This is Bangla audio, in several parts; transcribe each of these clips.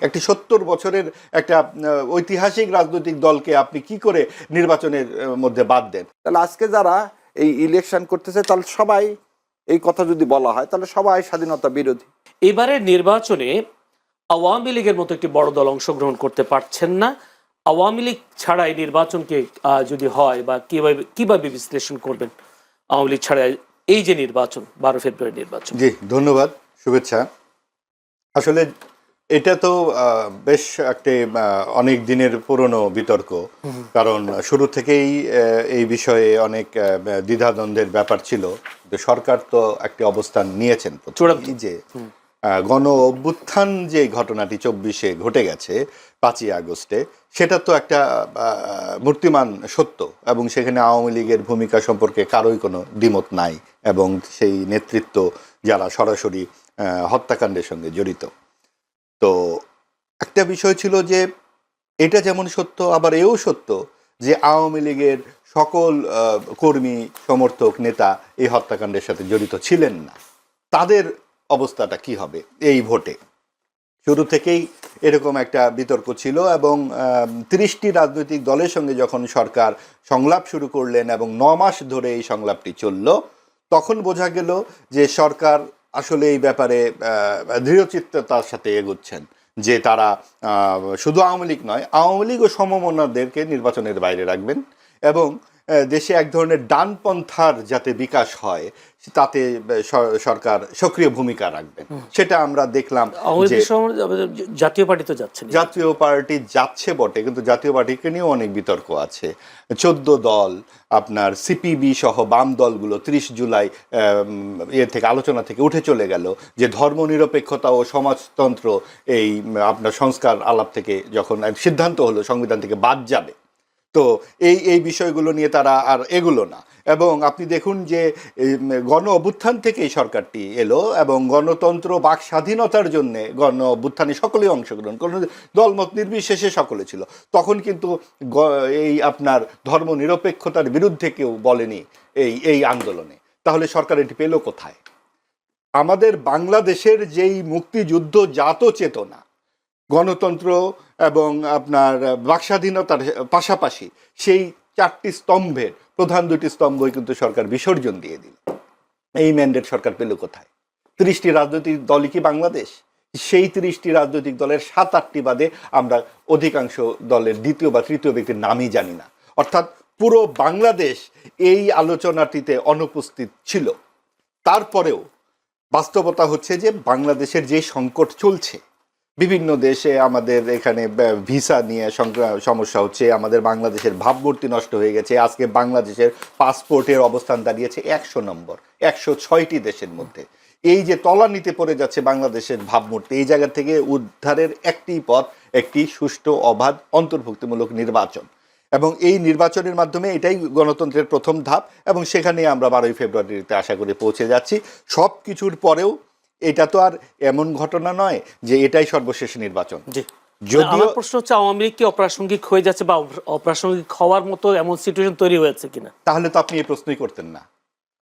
একটি 70 বছরের একটা ঐতিহাসিক রাজনৈতিক দলকে আপনি কি করে নির্বাচনের মধ্যে বাদ দেন? তাহলে আজকে যারা এই ইলেকশন করতেছে তাহলে সবাই এই কথা যদি বলা হয় তাহলে সবাই স্বাধীনতা বিরোধী। এবারের নির্বাচনে আওয়ামী লীগের মতো একটি বড় দল অংশগ্রহণ করতে পারছেন না। আওয়ামী লীগ ছাড়া এই নির্বাচনকে যদি হয় বা কিভাবে বিশ্লেষণ করবেন আওয়ামী লীগ ছাড়া এই যে নির্বাচন 12 ফেব্রুয়ারি নির্বাচন? জি ধন্যবাদ, শুভেচ্ছা। আসলে এটা তো বেশ একটি অনেক দিনের পুরনো বিতর্ক, কারণ শুরু থেকেই এই বিষয়ে অনেক দ্বিধাদ্বন্দ্বের ব্যাপার ছিল। সরকার তো একটি অবস্থান নিয়েছেন যে গণ অভ্যুত্থান যে ঘটনাটি 24-এ ঘটে গেছে 5ই আগস্টে, সেটা তো একটা মূর্তিমান সত্য, এবং সেখানে আওয়ামী লীগের ভূমিকা সম্পর্কে কারোই কোনো দ্বিমত নাই, এবং সেই নেতৃত্ব যারা সরাসরি হত্যাকাণ্ডের সঙ্গে জড়িত। তো একটা বিষয় ছিল যে এটা যেমন সত্য, আবার এও সত্য যে আওয়ামী লীগের সকল কর্মী, সমর্থক, নেতা এই হত্যাকাণ্ডের সাথে জড়িত ছিলেন না। তাদের অবস্থাটা কি হবে এই ভোটে? শুরু থেকেই এরকম একটা বিতর্ক ছিল, এবং 30টি রাজনৈতিক দলের সঙ্গে যখন সরকার সংলাপ শুরু করলেন এবং 9 মাস ধরে এই সংলাপটি চলল, তখন বোঝা গেল যে সরকার আসলে এই ব্যাপারে দৃঢ়চিত্ততার সাথে এগোচ্ছেন, যে তারা শুধু আওয়ামী লীগ নয়, আওয়ামী লীগ ও সমমনাদেরকে নির্বাচনের বাইরে রাখবেন, এবং দেশে এক ধরনের ডানপন্থার যাতে বিকাশ হয় তাতে সরকার সক্রিয় ভূমিকা রাখবেন। সেটা আমরা দেখলাম যে জাতীয় পার্টি তো যাচ্ছে, জাতীয় পার্টি যাচ্ছে বটে, কিন্তু জাতীয় পার্টিকে নিয়েও অনেক বিতর্ক আছে। 14 দল, আপনার সিপিবি সহ বাম দলগুলো 30 জুলাই থেকে আলোচনা থেকে উঠে চলে গেল, যে ধর্মনিরপেক্ষতা ও সমাজতন্ত্র এই আপনার সংস্কার আলাপ থেকে যখন সিদ্ধান্ত হলো সংবিধান থেকে বাদ যাবে, তো এই বিষয়গুলো নিয়ে তারা আর এগুলো না। এবং আপনি দেখুন যে গণ অভ্যুত্থান থেকেই সরকারটি এলো, এবং গণতন্ত্র, বাক স্বাধীনতার জন্য গণ অভ্যুত্থানে সকলেই অংশগ্রহণ, কোনো দলমত নির্বিশেষে সকলে ছিল। তখন কিন্তু এই আপনার ধর্ম নিরপেক্ষতার বিরুদ্ধে কেউ বলেনি এই আন্দোলনে। তাহলে সরকার এটি পেল কোথায়? আমাদের বাংলাদেশের যেই মুক্তিযুদ্ধ জাত চেতনা, গণতন্ত্র এবং আপনার বাকস্বাধীনতার পাশাপাশি সেই 4টি স্তম্ভের প্রধান 2টি স্তম্ভই কিন্তু সরকার বিসর্জন দিয়ে দিল। এই ম্যান্ডেট সরকার পেল কোথায়? 30টি রাজনৈতিক দলই কি বাংলাদেশ? সেই 30টি রাজনৈতিক দলের 7-8টি বাদে আমরা অধিকাংশ দলের দ্বিতীয় বা তৃতীয় ব্যক্তির নামই জানি না। অর্থাৎ পুরো বাংলাদেশ এই আলোচনাটিতে অনুপস্থিত ছিল। তারপরেও বাস্তবতা হচ্ছে যে বাংলাদেশের যে সংকট চলছে, বিভিন্ন দেশে আমাদের এখানে ভিসা নিয়ে সমস্যা হচ্ছে, আমাদের বাংলাদেশের ভাবমূর্তি নষ্ট হয়ে গেছে। আজকে বাংলাদেশের পাসপোর্টের অবস্থান দাঁড়িয়েছে 100 নম্বর 106টি দেশের মধ্যে। এই যে তলানিতে পড়ে যাচ্ছে বাংলাদেশের ভাবমূর্তি, এই জায়গা থেকে উদ্ধারের একটি পথ, একটি সুষ্ঠু, অবাধ, অন্তর্ভুক্তিমূলক নির্বাচন, এবং এই নির্বাচনের মাধ্যমে এটাই গণতন্ত্রের প্রথম ধাপ, এবং সেখানে আমরা 12ই ফেব্রুয়ারিতে আশা করে পৌঁছে যাচ্ছি। সব কিছুর পরেও এটা তো আর এমন ঘটনা নয় যে এটাই সর্বশেষ নির্বাচন। যদিও প্রশ্ন হচ্ছে আওয়ামী লীগ কি অপ্রাসঙ্গিক হয়ে যাচ্ছে বা অপ্রাসঙ্গিক হওয়ার মতো এমন সিচুয়েশন তৈরি হয়েছে কিনা? তাহলে তো আপনি এই প্রশ্নই করতেন না।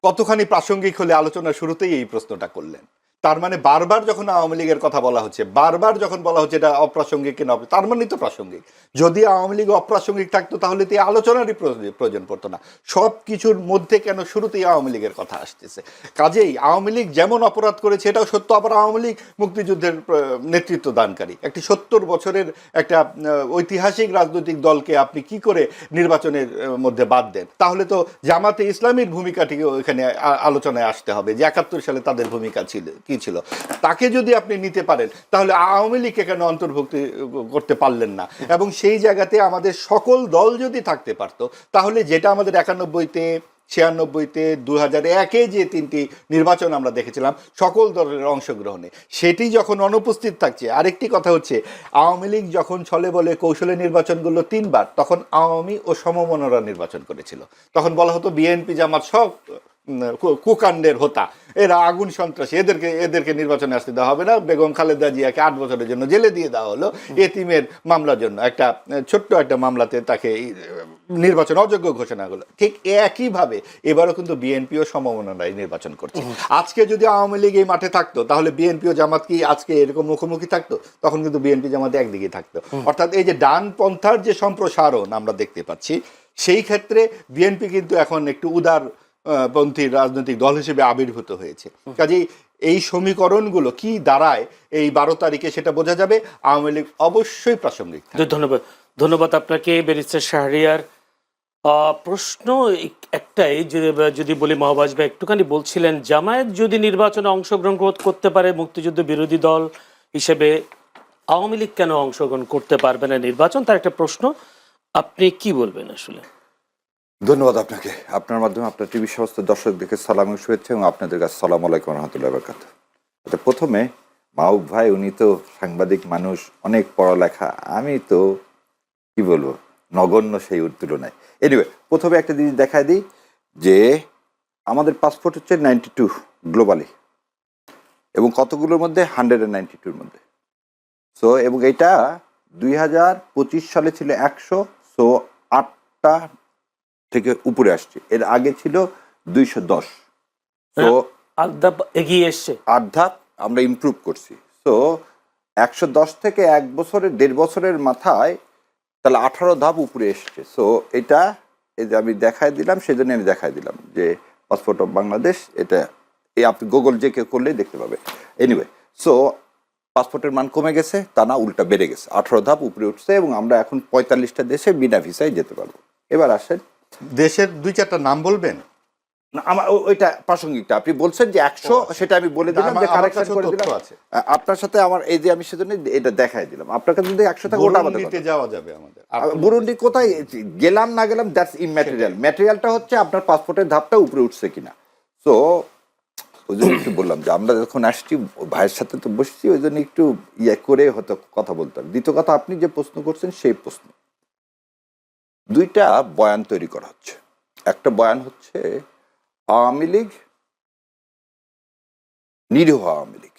কতখানি প্রাসঙ্গিক হলে আলোচনার শুরুতেই এই প্রশ্নটা করলেন। তার মানে বারবার যখন আওয়ামী লীগের কথা বলা হচ্ছে, বারবার যখন বলা হচ্ছে এটা অপ্রাসঙ্গিক কিনা, তার মানে তো প্রাসঙ্গিক। যদি আওয়ামী লীগ অপ্রাসঙ্গিক থাকতো তাহলে তো এই আলোচনারই প্রয়োজন পড়তো না। সব কিছুর মধ্যে কেন শুরুতেই আওয়ামী লীগের কথা আসতেছে? কাজেই আওয়ামী লীগ যেমন অপরাধ করেছে এটাও সত্য, আবার আওয়ামী লীগ মুক্তিযুদ্ধের নেতৃত্ব দানকারী। একটি 70 বছরের একটা ঐতিহাসিক রাজনৈতিক দলকে আপনি কি করে নির্বাচনের মধ্যে বাদ দেন? তাহলে তো জামাতে ইসলামীর ভূমিকাটিকে এখানে আলোচনায় আসতে হবে, যে 71 সালে তাদের ভূমিকা ছিল কি ছিল। তাকে যদি আপনি নিতে পারেন তাহলে আওয়ামী লীগকে কেন অন্তর্ভুক্তি করতে পারলেন না? এবং সেই জায়গাতে আমাদের সকল দল যদি থাকতে পারতো, তাহলে যেটা আমাদের 91-তে, 96-তে, 2001-এ যে 3টি নির্বাচন আমরা দেখেছিলাম সকল দলের অংশগ্রহণে, সেটি যখন অনুপস্থিত থাকছে। আরেকটি কথা হচ্ছে, আওয়ামী লীগ যখন ছলে বলে কৌশলে নির্বাচনগুলো 3বার, তখন আওয়ামী ও সমমনারা নির্বাচন করেছিল। তখন বলা হতো বিএনপি জামাত সব কুকাণ্ডের হোতা, এরা আগুন সন্ত্রাসী, এদেরকে নির্বাচনে আসতে দেওয়া হবে না। বেগম খালেদা জিয়াকে 8 বছরের জন্য জেলে দিয়ে দেওয়া হলো এতিমের মামলার জন্য, একটা ছোট্ট একটা মামলাতে তাকে নির্বাচন অযোগ্য ঘোষণা হলো। ঠিক একইভাবে এবারও কিন্তু বিএনপিও সমমনায় নির্বাচন করছে। আজকে যদি আওয়ামী লীগ এই মাঠে থাকতো তাহলে বিএনপি ও জামাত কি আজকে এরকম মুখোমুখি থাকতো? তখন কিন্তু বিএনপি জামাত একদিকে থাকতো। অর্থাৎ এই যে ডানপন্থার যে সম্প্রসারণ আমরা দেখতে পাচ্ছি, সেই ক্ষেত্রে বিএনপি কিন্তু এখন একটু উদার পন্থী রাজনৈতিক দল হিসেবে আবির্ভূত হয়েছে। কাজেই এই সমীকরণগুলো কি দাঁড়ায় এই 12 তারিখে সেটা বোঝা যাবে। আওয়ামী লীগ অবশ্যই প্রাসঙ্গিক। ধন্যবাদ আপনাকে ব্যারিস্টার শাহরিয়ার। প্রশ্ন একটাই, যদি বলি মহাবাজ ভাই একটুখানি বলছিলেন জামায়াত যদি নির্বাচনে অংশগ্রহণ করতে পারে মুক্তিযুদ্ধ বিরোধী দল হিসেবে, আওয়ামী লীগ কেন অংশগ্রহণ করতে পারবে না নির্বাচন, তার একটা প্রশ্ন। আপনি কি বলবেন আসলে? ধন্যবাদ আপনাকে। আপনার মাধ্যমে আপনার টিভি সমস্ত দর্শকদেরকে সালাম ও শুভেচ্ছা, এবং আপনাদের কাছে সালাম আলাইকুম রহমতুল্লাহ বারাকাতুহু। প্রথমে মাহবুব ভাই, উনি তো সাংবাদিক মানুষ, অনেক পড়ালেখা, আমি তো কি বলবো নগণ্য সেই তুলনায়। এনিওয়ে, প্রথমে একটা জিনিস দেখায় দিই যে আমাদের পাসপোর্ট হচ্ছে 92 গ্লোবালি, এবং কতগুলোর মধ্যে 192-র মধ্যে। সো এবং এটা 2025 সালে ছিল 100, সো 8টা থেকে উপরে আসছে। এর আগে ছিল 210, সো এগিয়ে এসছে, 8 ধাপ আমরা ইমপ্রুভ করছি। সো 110 থেকে 1 বছরের 1.5 বছরের মাথায় তাহলে 18 ধাপ উপরে এসছে। সো এটা এই যে আমি দেখাই দিলাম, সেজন্য আমি দেখাই দিলাম যে পাসপোর্ট অফ বাংলাদেশ, এটা এই আপনি গুগল যে কেউ করলেই দেখতে পাবে। এনিওয়ে, সো পাসপোর্টের মান কমে গেছে, তা না উল্টা বেড়ে গেছে, 18 ধাপ উপরে উঠছে, এবং আমরা এখন 45টা দেশে বিনা ভিসায় যেতে পারবো। এবার আসেন, দেশের 2-4টা নাম বলবেন? না, আমার ওইটা প্রাসঙ্গিকটা আপনি বলছেন যে 100, সেটা আমি বলে দিলাম, যে কারেকশন করে দিলাম আপনার সাথে। আমার এই যে আমি সেজন্য এটা দেখাই দিলাম আপনার কাছে। যদি 100 টাকা ওটা আমাদের বুরুন্ডিতে যাওয়া যাবে আমাদের। বুরুন্ডি কোথায় গেলাম না গেলাম, দ্যাটস ইমম্যাটেরিয়াল। ম্যাটেরিয়ালটা হচ্ছে আপনার পাসপোর্টের ধাপটা উপরে উঠছে কিনা। সো ওই জন্য একটু বললাম যে আমরা যখন আসছি ভাইয়ের সাথে তো বসছি, ওই জন্য একটু ইয়ে করে হয়তো কথা বলতাম। দ্বিতীয় কথা, আপনি যে প্রশ্ন করছেন সেই প্রশ্ন, 2টা বয়ান তৈরি করা হচ্ছে। একটা বয়ান হচ্ছে আওয়ামী লীগ, নিরীহ আওয়ামী লীগ,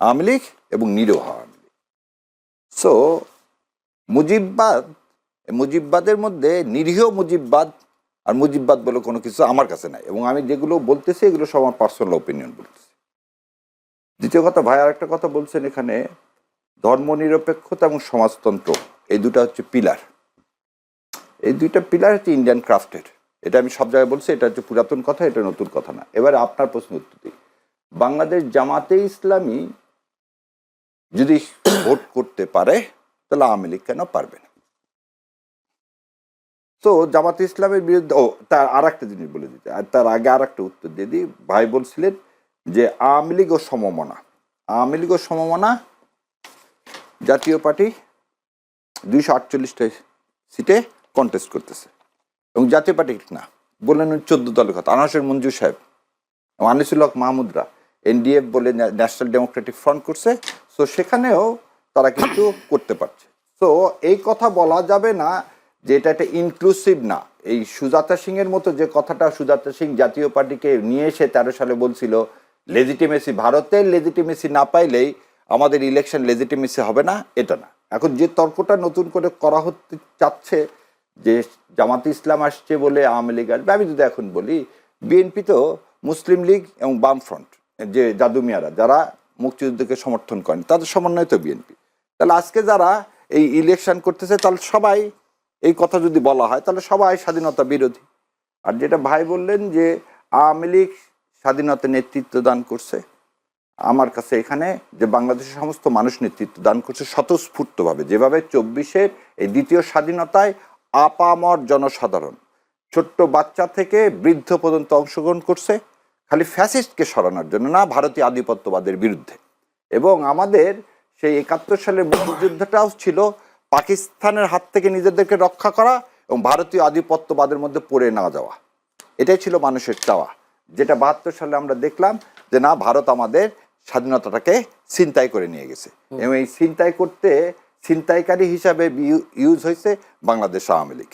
আওয়ামী লীগ এবং নিরীহ আওয়ামী লীগ। সো মুজিববাদের মধ্যে নিরীহ মুজিববাদ আর মুজিববাদ বলে কোনো কিছু আমার কাছে নাই, এবং আমি যেগুলো বলতেছি এগুলো সব আমার পার্সোনাল ওপিনিয়ন বলতেছি। দ্বিতীয় কথা, ভাই আর একটা কথা বলছেন এখানে, ধর্মনিরপেক্ষতা এবং সমাজতন্ত্র, এই 2টা হচ্ছে পিলার। এই 2টা পিলার হচ্ছে ইন্ডিয়ান ক্রাফটের। এটা আমি সব জায়গায় বলছি, এটা হচ্ছে পুরাতন কথা, এটা নতুন কথা না। এবার আপনার প্রশ্ন উত্তর দিই। বাংলাদেশ জামাতে ইসলামী যদি ভোট করতে পারে তাহলে আওয়ামী লীগ কেন পারবে না? তো জামাতে ইসলামের বিরুদ্ধে, তার আর একটা জিনিস বলে দিতে, আর তার আগে আর একটা উত্তর দিয়ে দিই। ভাই বলছিলেন যে আওয়ামী লীগ ও সমমনা, আওয়ামী লীগ ও সমমনা, জাতীয় পার্টি 248টা সিটে কন্টেস্ট করতেছে, এবং জাতীয় পার্টি না বললেন 14 দলের কথা। আনাসের মঞ্জুর সাহেব, আনিসুল হক মাহমুদরা এনডিএফ বলে ন্যাশনাল ডেমোক্রেটিক ফ্রন্ট করছে। সো সেখানেও তারা কিন্তু করতে পারছে। সো এই কথা বলা যাবে না যে এটা একটা ইনক্লুসিভ না। এই সুজাতা সিং এর মতো যে কথাটা সুজাতা সিং জাতীয় পার্টিকে নিয়ে এসে 13 সালে বলছিল লেজিটিমেসি, ভারতের লেজিটিমেসি না পাইলেই আমাদের ইলেকশন লেজিটিমেসি হবে না, এটা না। এখন যে তর্কটা নতুন করে করা হতে চাচ্ছে যে জামাতে ইসলাম আসছে বলে আওয়ামী লীগ আসবে, আমি যদি এখন বলি বিএনপি তো মুসলিম লীগ এবং বামফ্রন্ট, যে জাদু মিয়ারা যারা মুক্তিযুদ্ধকে সমর্থন করেন, তাদের সমন্বয় তো বিএনপি। তাহলে আজকে যারা এই ইলেকশন করতেছে, তাহলে সবাই এই কথা যদি বলা হয় তাহলে সবাই স্বাধীনতা বিরোধী। আর যেটা ভাই বললেন যে আওয়ামী লীগ স্বাধীনতা নেতৃত্ব দান করছে, আমার কাছে এখানে যে বাংলাদেশের সমস্ত মানুষ নেতৃত্ব দান করছে স্বতঃস্ফূর্তভাবে, যেভাবে 24-এর এই দ্বিতীয় স্বাধীনতায় আপামর জনসাধারণ ছোট্ট বাচ্চা থেকে বৃদ্ধ পর্যন্ত অংশগ্রহণ করছে, খালি ফ্যাসিস্টকে সরানোর জন্য না, ভারতীয় আধিপত্যবাদের বিরুদ্ধে। এবং আমাদের সেই 71 সালের মুক্তিযুদ্ধটাও ছিল পাকিস্তানের হাত থেকে নিজেদেরকে রক্ষা করা এবং ভারতীয় আধিপত্যবাদের মধ্যে পড়ে না যাওয়া। এটাই ছিল মানুষের চাওয়া, যেটা 72 সালে আমরা দেখলাম যে না, ভারত আমাদের স্বাধীনতাটাকে ছিনতাই করে নিয়ে গেছে, এবং এই ছিনতাই করতে ছিনতাইকারী হিসাবে ইউজ হয়েছে বাংলাদেশ আওয়ামী লীগ।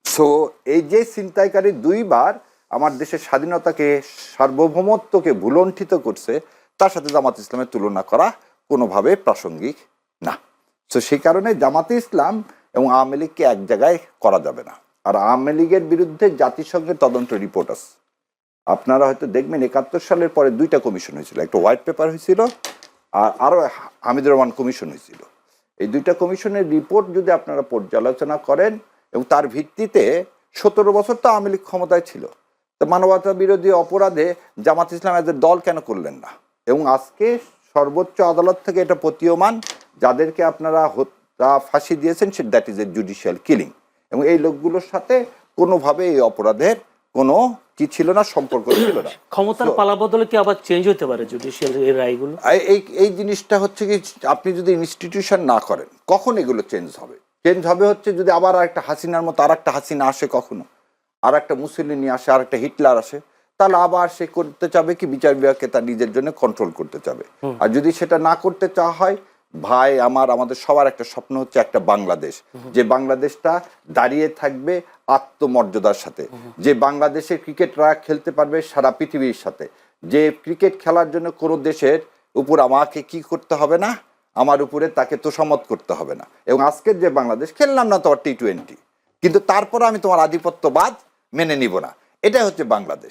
সো এই যে ছিনতাইকারী 2বার আমার দেশের স্বাধীনতাকে সার্বভৌমত্বকে ভুলণ্ঠিত করছে, তার সাথে জামাত ইসলামের তুলনা করা কোনোভাবে প্রাসঙ্গিক না। তো সেই কারণে জামাতে ইসলাম এবং আওয়ামী লীগকে এক জায়গায় করা যাবে না। আর আওয়ামী লীগের বিরুদ্ধে জাতিসংঘের তদন্ত রিপোর্ট আছে, আপনারা হয়তো দেখবেন 71 সালের পরে 2টা কমিশন হয়েছিল, একটা হোয়াইট পেপার হয়েছিল আর আরও হামিদুর রহমান কমিশন হয়েছিল। এই 2টা কমিশনের রিপোর্ট যদি আপনারা পর্যালোচনা করেন এবং তার ভিত্তিতে 17 বছর তো আওয়ামী লীগ ক্ষমতায় ছিল, তো মানবতা বিরোধী অপরাধে জামাত ইসলাম এদের দল কেন করলেন না? এবং আজকে সর্বোচ্চ আদালত থেকে এটা প্রতীয়মান, যাদেরকে আপনারা ফাঁসি দিয়েছেন that is a judicial killing, এবং এই লোকগুলোর সাথে কোনোভাবে এই অপরাধের কোনো কি ছিল না, সম্পর্ক ছিল না। ক্ষমতার পালাবদলে কি আবার চেঞ্জ হতে পারে জুডিশিয়াল এর রায়গুলো? এই জিনিসটা হচ্ছে কি, আপনি যদি ইনস্টিটিউশন না করেন কখন এগুলো চেঞ্জ হবে? চেঞ্জ হবে হচ্ছে যদি আবার একটা হাসিনার মতো আর একটা হাসিনা আসে, কখনো আর একটা মুসলিনি আসে, আর একটা হিটলার আসে, তাহলে আবার সে করতে চাবে কি বিচার বিভাগকে তার নিজের জন্য কন্ট্রোল করতে চাবে। আর যদি সেটা না করতে চাওয়া হয়, ভাই আমাদের সবার একটা স্বপ্ন হচ্ছে একটা বাংলাদেশ, যে বাংলাদেশটা দাঁড়িয়ে থাকবে আত্মমর্যাদার সাথে, যে বাংলাদেশে ক্রিকেটরা খেলতে পারবে সারা পৃথিবীর সাথে, যে ক্রিকেট খেলার জন্য কোনো দেশের উপর আমাকে কি করতে হবে না, আমার উপরে তাকে তোষামত করতে হবে না। এবং আজকের যে বাংলাদেশ, খেললাম না তোমার T20, কিন্তু তারপরে আমি তোমার আধিপত্যবাদ মেনে নিব না, এটাই হচ্ছে বাংলাদেশ।